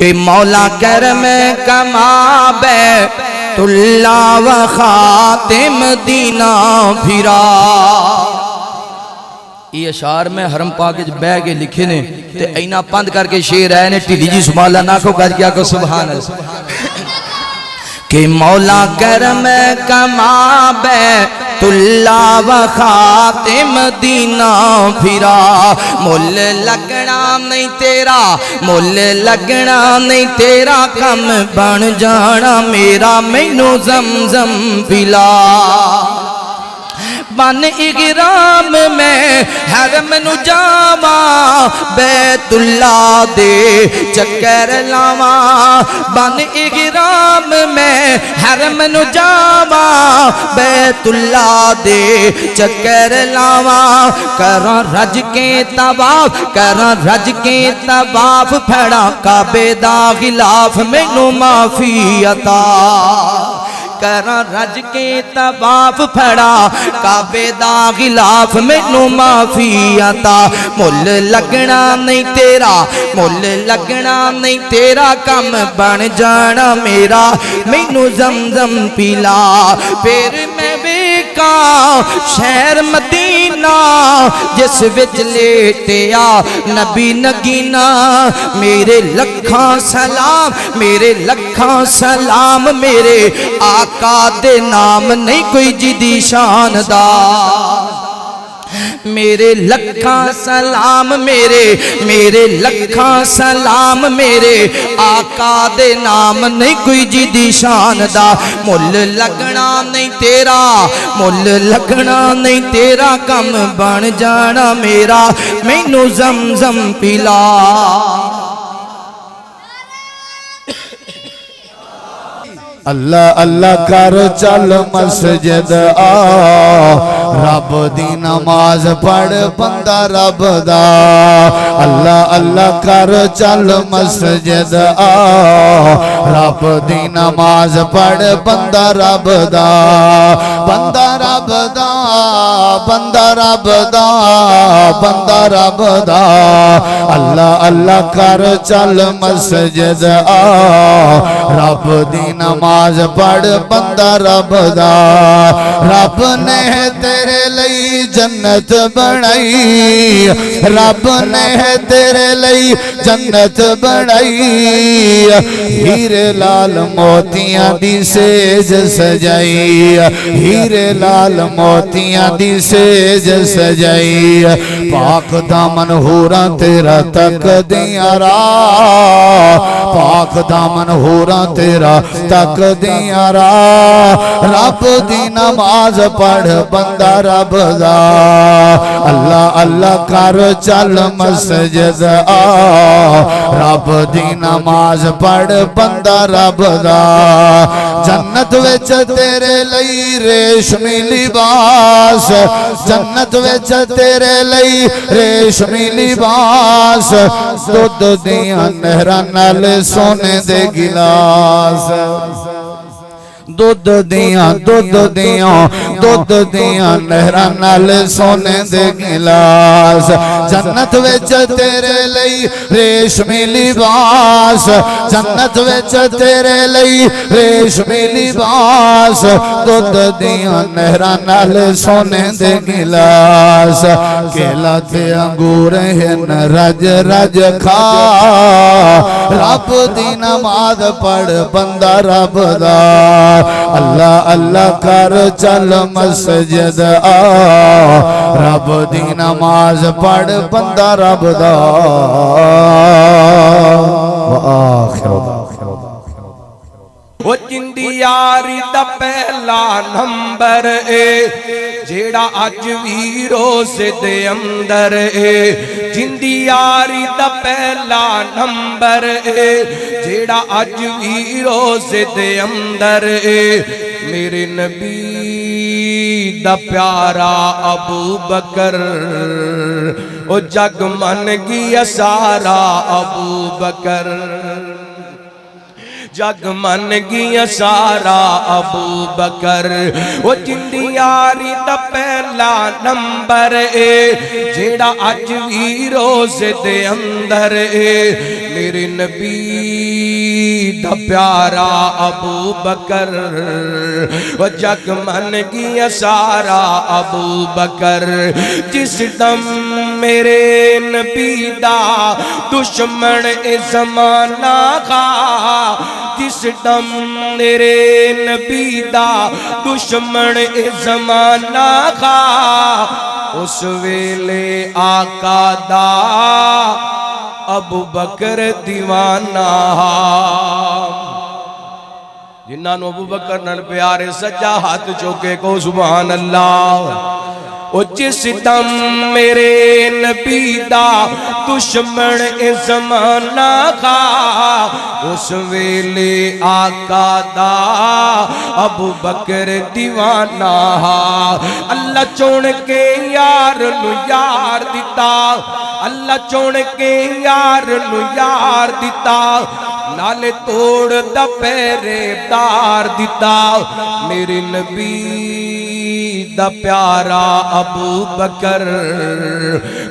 کہ مولا کرم کما بیت اللہ و خاتم دینا بھرا. یہ اشعار میں حرم پاک بہ کے لکھے نے تے اینا پند کر کے شیر آئے نے ٹھلی جی سبحان اللہ نہ کو کر کیا کو سبحان اللہ. کہ مولا کرم کما بیت اللہ و خاتم دینا بھرا. مول لگنا نہیں تیرا مول لگنا نہیں تیرا کم بن جانا میرا مینو زمزم پلا. بن اغرام میں حرم نو جاواں بیت اللہ دے چکر لاواں. بن اغرام میں حرم نو جاواں بیت اللہ دے چکر لاواں. کراں رج کے طواف کراں رج کے طواف پھڑا کعبے دا غلاف مینوں معافی عطا. کراں رج کے طواف پھڑا کعبے دا غلاف مینوں معافی عطا. مل لگنا نہیں تیرا مل لگنا نہیں تیرا کم بن جانا میرا مینوں زمزم پلا. پھر میں ویکھاں شہر مدینہ جس وچ لیٹیا نبی نگینا. میرے لکھاں سلام میرے لکھاں سلام میرے آقا دے نام نہیں کوئی جدی شان دا. میرے لکھاں سلام میرے لکھاں سلام میرے آقا دے نام نہیں کوئی جدی شان دا. مل لگنا نہیں تیرا مل لگنا نہیں تیرا کم بن جانا میرا مینوں زمزم پلا. اللہ اللہ کر چل مسجد آ رب دی نماز پڑھ بندہ رب دا. اللہ اللہ کر چل مسجد آ رب دی نماز پڑھ بندہ رب دا. بندہ رب دا بندہ رب دا بندہ رب دا. اللہ اللہ کر چل مسجد آ رب دی نماز پڑھ بندہ رب دا. رب نے تیرے لئی جنت بنائی رب نے تیرے لئی جنت بنائی. ہیرے لال موتیاں دی سیج سجائی ہیرے لال موتیاں دی سیج سجائی. پاک دامن ہوراں تیرا تک دیاں راہ پاک دامن ہوراں تیرا تک دیاں راہ. رب دی نماز پڑھ بندہ رب دا. اللہ اللہ کر چل مسجد آ رب دی نماز پڑھ بندہ رب دا. جنت وچ تیرے لئی ریشمی لباس جنت وچ تیرے لئی ریشمی لباس. دودھ دیاں نہراں نال سونے دے گلاس دودھ دیاں نہراں نال سونے دے گلاس. جنت وچ تیرے لئی ریشمی لباس جنت وچ تیرے لئی ریشمی لباس. دودھ دیاں نہراں نال سونے دے گلاس. کیلا تے انگور ہن رج رج کھا رب دی نماز پڑھ بندہ رب دا. اللہ اللہ کر چل مسجد آ رب دی نماز پڑھ بندہ رب دا. وہ جندی یاری دا پہلا نمبر اے جیڑا اج وی روزے دے اندر اے. جندی یاری دا پہلا نمبر اے جیڑا اج وی روزے دے اندر اے. میرے نبی دا پیارا ابو بکر او جگ من گیا سارا ابو بکر جگ من گیا سارا ابو بکر. وہ جندی یاری دا پہلا نمبر اے جیڑا اج وی روزے دے اندر اے میرے نبی دا پیارا ابو بکر و جگ من گیا سارا ابو بکر جس دم میرے نبی دا دشمن اے زمانہ کا جس دم میرے نبی دا دشمن اے زمانہ کا اس ویلے آقا دا ابو بکر دیوانہ جنہاں نو ابو بکر نال پیارے سجا ہاتھ چوکے کو سبحان اللہ او جس دم میرے نبی دا دشمن اے زمانہ کا اس ویلے آقا دا ابو بکر دیوانہ اللہ چون کے یار نو یار دیتا اللہ چون کے یار نو یار دیتا نالے توڑ دا پیرے دار دیتا میرے نبی دا پیارا ابو بکر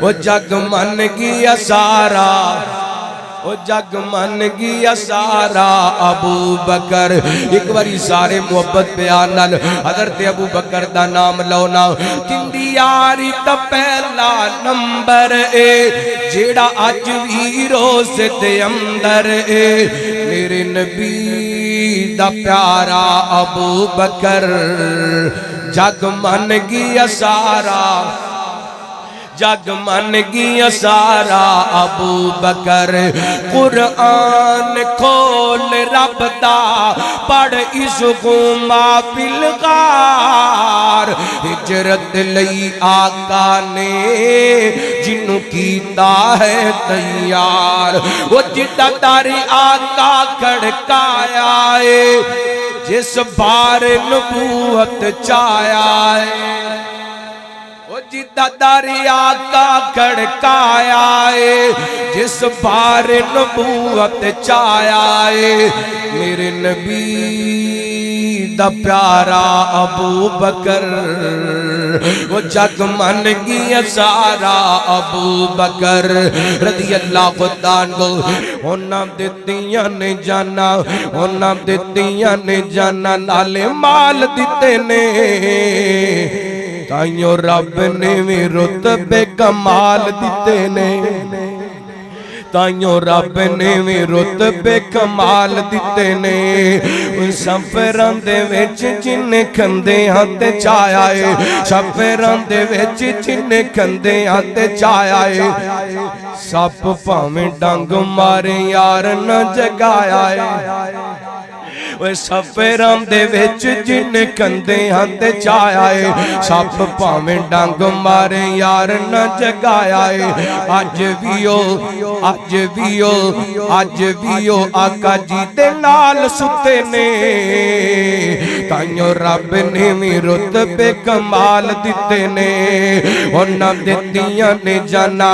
وہ جگ من گیا سارا وہ جگ من گیا سارا ابو بکر ایک باری سارے محبت بیان نال حضرت ابو بکر دا نام لونا تندی یاری دا پہلا نمبر اے جیڑا اج وی روزے دے اندر اے میرے نبی دا پیارا ابو بکر جگ من گیا سارا جگ من گیا سارا ابو بکر قرآن کھول رب دا پڑھ اس غما بالغار ہجرت لئی آقا نے جنوں کیتا ہے تیار وہ جدہ داری آقا کھڑکایا ہے جس بار نبوت چایا ہے جدہ داری آقا کھڑکایا ہے جس بار نبوت چایا ہے میرے نبی دا پیارا ابو بکر وہ جگ من گیا سارا ابو بکر رضی اللہ عنہ ہونا دیتیاں نے جانا ہونا دیتیاں نے جانا نالے مال دیتے نے تائیوں رب نے بھی رتبے کمال دیتے نے تائیوں رب نے بھی رتبے کمال دیتے نے سفران دے ویچ جن کھندے ہاتھ چایا ہے سفران دے ویچ جن کھندے ہاتھ چایا ہے سپ پاویں ڈنگ مارے یار نہ جگایا ہے سفران دے ویچ جن کندے ہاتھ چایا ہے سپ پاویں ڈنگ مارے یار نہ جگایا ہے اج ویو آقا جی دے نال ستے نے تائیوں رب نے بھی رتبے کمال دیتے نے انہاں دیتیاں نے جانا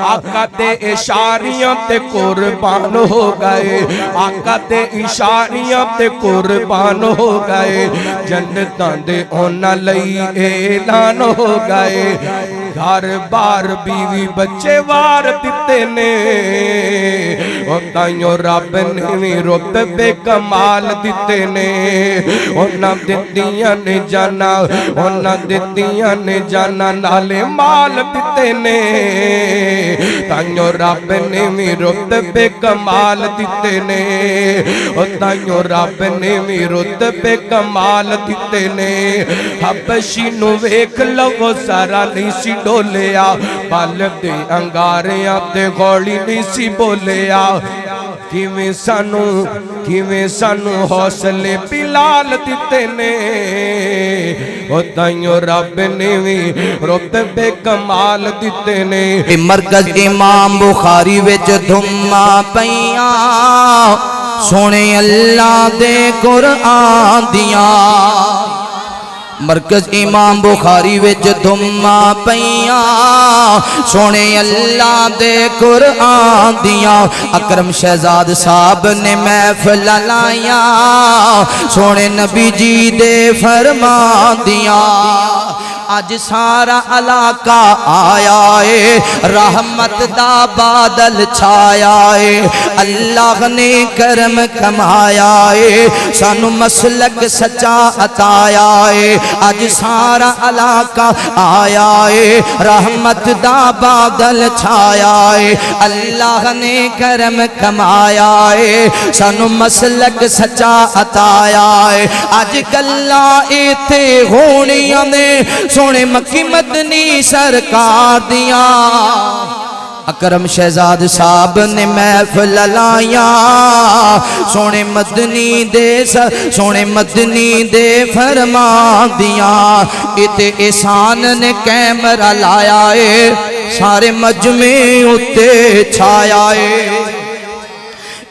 آقا دے اشاریاں تے قربان ہو گئے آقا دے اشاریاں تے قربان ہو گئے جنتاں دے اونا لئی اعلان ہو گئے گھر بار بیوی بچے وار دیتے نے تائیوں رب نے بھی رتبے کمال دیتے نے اونا دیتیاں نے جانا نالے مال دیتے نے تائیوں رب نے بھی رتبے کمال دیتے نے تائیوں رب نے بھی رتبے کمال دیتے نے حبشی نو ویکھ لو سارا نہیں سی ڈولیا پال دے انگاریاں تے گوڑی نہیں سی بولیا کیویں سانو حوصلے بلال دیتے نے تائیوں رب نے بھی رتبے کمال دیتے نے مرکز امام بخاری وچ دھما پیاں سونے اللہ دے قرآن دیاں مرکز امام بخاری وچ دھما پیاں سونے اللہ دے قرآن دیاں اکرم شہزاد صاحب نے محفل لائیاں سونے نبی جی دے فرمان دیاں اج سارا علاقہ آیا ہے رحمت دا بادل چھایا ہے اللہ نے کرم کمایا ہے سانو مسلک سچا عطایا ہے اج سارا علاقہ آیا ہے رحمت دا بادل چھایا ہے اللہ نے کرم کمایا ہے سانو مسلک سچا عطایا ہے اج گلاں ایتھے ہونیاں نے سونے مکی مدنی سرکار دیاں اکرم شہزاد صاحب نے محفل لائیاں سونے مدنی دے فرمان دیاں اتے احسان نے کیمرہ لایا ہے سارے مجمع اتے چھایا ہے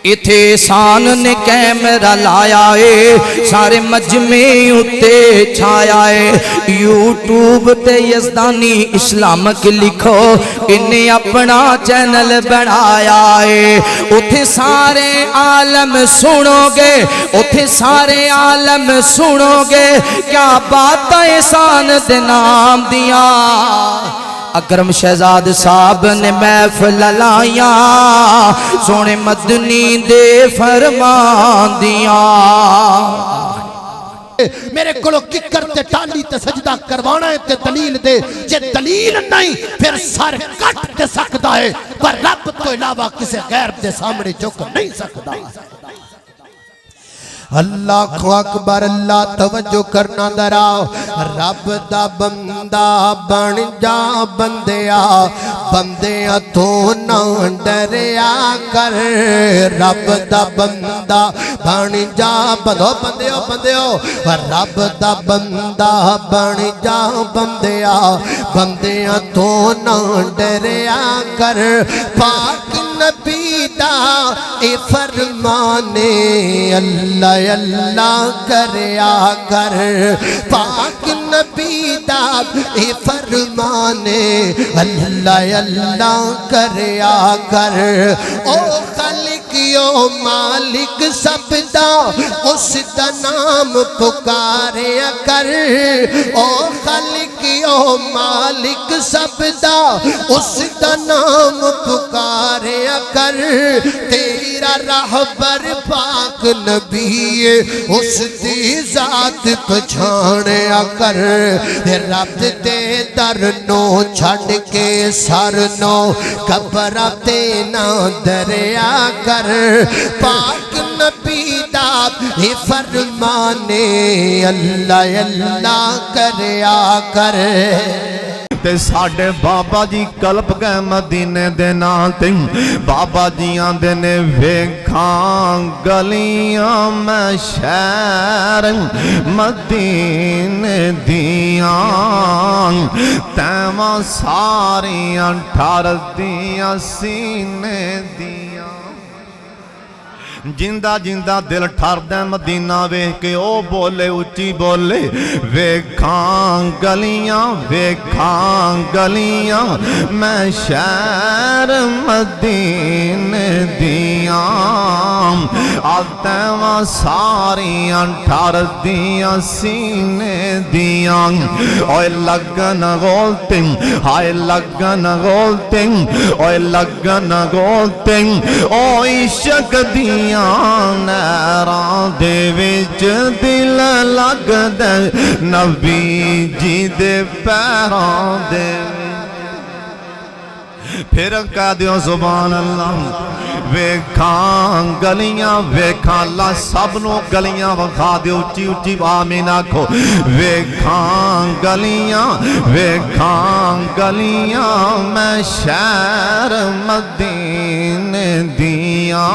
اتے احسان نے کیمرہ لایا ہے سارے مجمع اتے چھایا ہے یوٹیوب تے یزدانی اسلامک لکھو انہیں اپنا چینل بنایا ہے اتے سارے عالم سنو گے اتے سارے عالم سنو گے کیا بات احسان دے نام دیا اکرم شہزاد صاحب نے محفل لائیاں سونے مدنی دے فرمان دیاں میرے کلو ککر تے ٹالی تے سجدہ کروانا ہے تے دلیل دے جے دلیل نہیں پھر سر کٹ دے سکتا ہے پر رب تو علاوہ کسے غیر دے سامنے جھک نہیں سکتا اللہ کو اکبر اللہ توجہ کرنا دراؤ رب دا بندہ بن جا بندیا بندیا تو نہ ڈریا کر رب دا بندہ بن جا بندیو رب دا بندہ بن جا بندیا تو نہ ڈریا کر پاک نبی دا اے فرمانے اللہ اللہ کریا کر پاک نبی دا اے فرمانے اللہ اللہ کریا کر او خالقیو مالک سب دا اس دا نام پکاریا کر او خالقیو مالک سب دا اس دا نام پکاریا کر تیرا رہبر پاک نبی اس دی ذات پچھاڑیا کر رب دے در نو چھڑ کے سر نو قبرتے نہ دریا کر پاک نبی دا فرمانے اللہ اللہ کریا کر تے ساڑھے بابا جی کلپ گئے مدینے دے ناتے بابا جی آندے نے ویکھاں گلیاں میں شہر مدینے دیاں تیمہ ساریاں ٹھار دیاں سینے دیاں جندہ جندہ دل ٹھار دے مدینہ ویکھ کے او بولے اچھی بولے ویکھاں گلیاں میں شہر مدینے دیاں آتیواں ساریاں ٹھار دیاں سینے دیاں اوے لگن غولتیں ہائے لگن غولتیں اوے لگن غولتیں او عشق دیاں نیران دے وچ دل لگ دے نبی جی دے پیران دے پھر کہہ دیو سبحان اللہ ویکھاں گلیاں ویکھاں اللہ سب نو گلیاں وکھا دیو اچھی اچھی آمین آکھو ویکھاں گلیاں میں شہر مدینے دیاں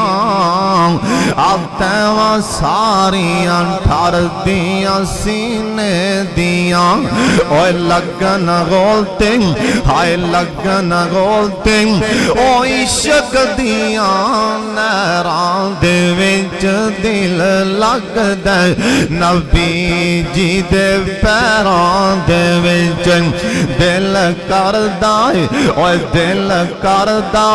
آتیواں ساریاں ٹھار دیاں سینے دیاں اوے لگن غولتیں ہائے لگن غولتیں او عشق دیاں نیران دے وچ ਵਿੱਚ ਦਿਲ ਲੱਗਦਾ ਨਬੀ ਜੀ ਦੇ ਪੈਰਾਂ ਦੇ ਵਿੱਚ ਦਿਲ ਕਰਦਾ ਓਏ ਦਿਲ ਕਰਦਾ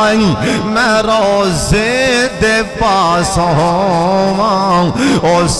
ਮੈਂ ਰੋਜ਼ੇ ਦੇ ਪਾਸ ਹੋਵਾਂ ਉਸ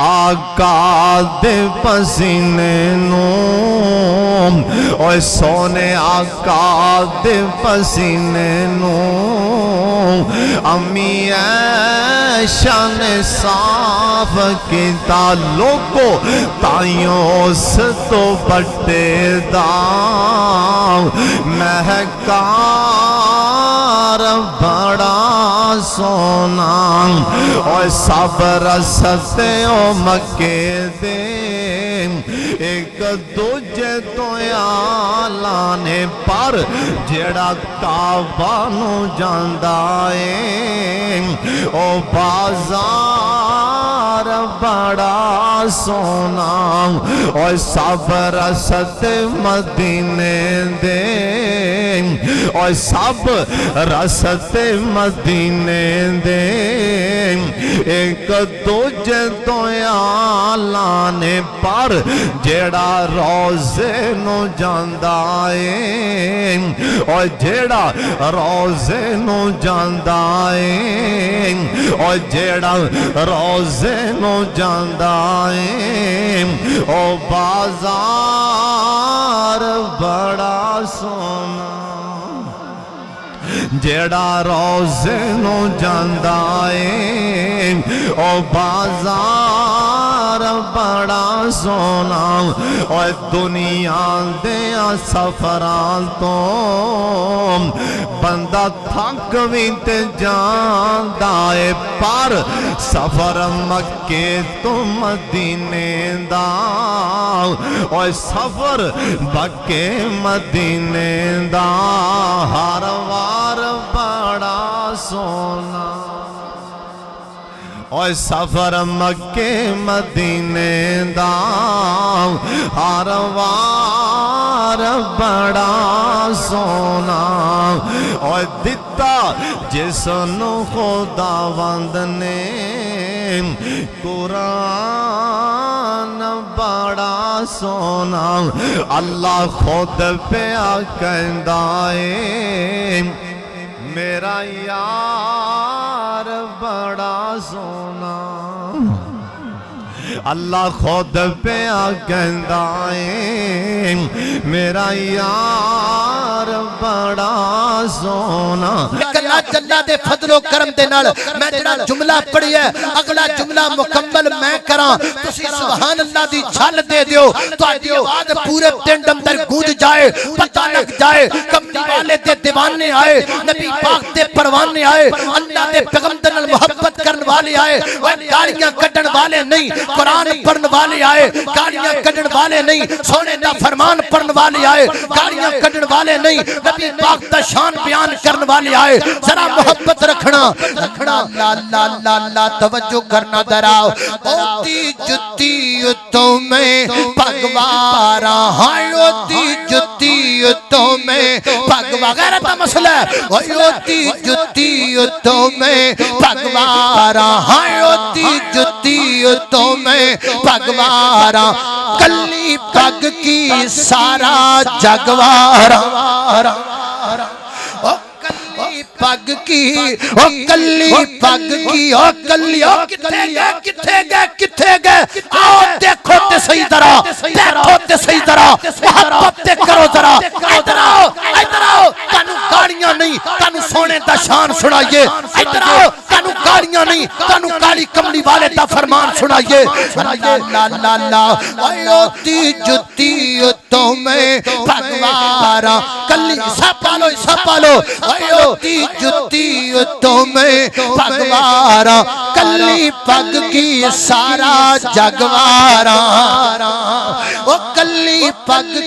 آقا دے پسینے نو اوے سونے آقا دے پسینے نو امی عائشہ نے صاف کیتا لوگو تائیوں اس تو بٹے دا مہکار بڑا سونا اور سب رستے او مکے دے ایک دوجے تو آلانے پر جڑا کعبہ نو جاندا ہے او بازار بڑا سونا اور سب رستے مدینے دے اور سب رستے مدینے دے ایک دوجے تو آلانے پر جیڑا روزے نو جاندا ہے اور جیڑا روزے نو جاندا ہے اور جیڑا روزے نو جاندا ہے او بازار بڑا سونا جیڑا روزے نو جاندا ہے او بازار بڑا سونا اور دنیا دیا سفران تو بندہ تھک بھی تے جاندا ہے پر سفر مکے تو مدینے دا اور سفر مکے مدینے دا ہر وار بڑا سونا اور سفر مکے مدینے دا ہر وار بڑا سونا اور دتا جس نو خداوند نے قرآن بڑا سونا اللہ خود پیا کہندا ہے میرا یار بڑا سونا اللہ خود پیا کہندا ہے میرا یار بڑا سونا اللہ جلہ دے فضل و کرم دے نال میں جڑا جملہ پڑھی ہے اگلا جملہ مکمل میں کراں تسی سبحان اللہ دی چھل دے دیو تو آدھی آواز پورے پنڈ اندر گونج جائے پتہ لگ جائے کملی والے دے دیوانے آئے نبی پاک دے پروانے آئے اللہ دے پیغمبر نال محبت کرن والے آئے وہ گالیاں کڈن والے نہیں قرآن پڑھن والے آئے گالیاں کڈن والے نہیں سونے دا فرمان پڑھن والے آئے گالیاں کڈن والے نہیں نبی پاک دا شان بیان کرن والے آئے ذرا محبت رکھنا لا لا لا لا توجہ کرنا دراؤ اوتی جتی تمہیں پگوارا ہائے اوتی جتی تمہیں پگوارا غیرت دا مسئلہ ہے اوتی جتی تمہیں پگوارا ہائے اوتی جتی تمہیں پگوارا کلی پگ کی سارا جگوارا پگ کی او کلی پگ کی او کلی او کتھے گئے آؤ دیکھو تے صحیح طرح دیکھو تے صحیح طرح محبت تے کرو ذرا ادھر آؤ تانوں گاڑیاں نہیں تانوں سونے دا شان سنائیے ادھر آؤ تانوں گاڑیاں نہیں تانوں کالی کملی والے دا فرمان سنائیے لا لا لا اوتی جتی تمہیں پگوارا کلی سب پالو اوتی جتی تمہیں پگوارا کلی پگ کی سارا جگوارا او کلی پگ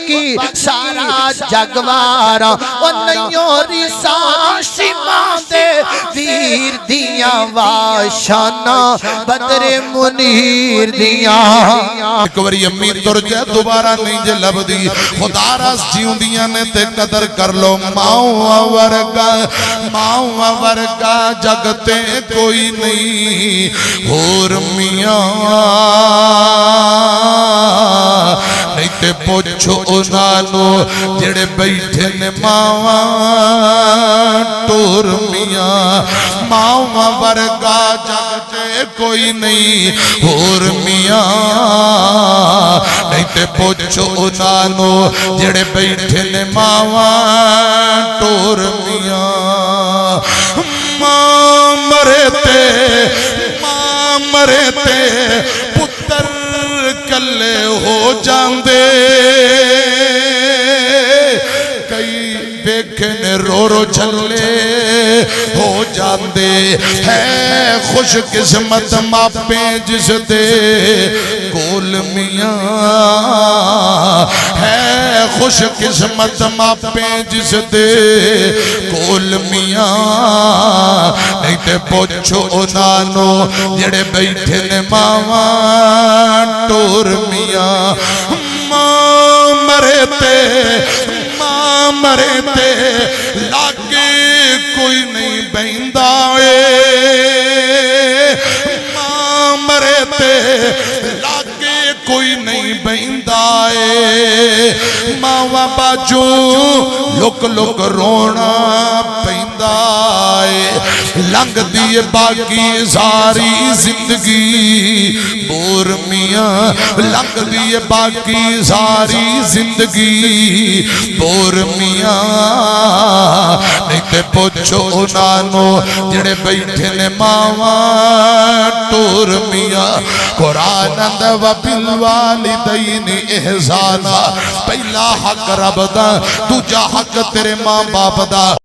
کی سارا جگوارا او نیوری ساشی ماندے ویر دیاں واشانا بدر منیر دیاں ایک وری امی تر جائے دوبارہ نہیں جے لب دی خدا راس جیوں دیاں نے تے قدر کر لو ماؤں ورگا جگتے کوئی نہیں اور میاں نہیں تے پوچھو انانو جڑے بیٹھے نے ماواں ٹور میاں ماواں ورگا جگ تے کوئی نہیں اور میاں نہیں تے پوچھو انہوں جڑے بیٹھے نے ماواں ٹور میاں ماں مرے تے پتر کلے ہو جاندے کئی ویکھنے رو رو جھلے ہو جاندے ہے خوش قسمت ماپے جس دے کول میاں ہے خوش قسمت ماپے جس دے کول میاں نہیں تے پوچھو انہوں جڑے بیٹھے نے ماواں ٹور میاں ماں مرے تے لاگے کوئی نہیں بہندا ماں مرے تے لاگے کوئی نہیں بہندا ماواں باجو لک لک رونا پیندا لنگ دیے باقی ساری زندگی بور میاں لنگ دیے باقی ساری زندگی بور میاں نہیں تے پوچھو انہوں جڑے بیٹھے نے ماواں ٹور میاں قرآن اندر وبالوالدین احسانا پہلا حق رب دا دوجا حق تیرے ماں باپ دا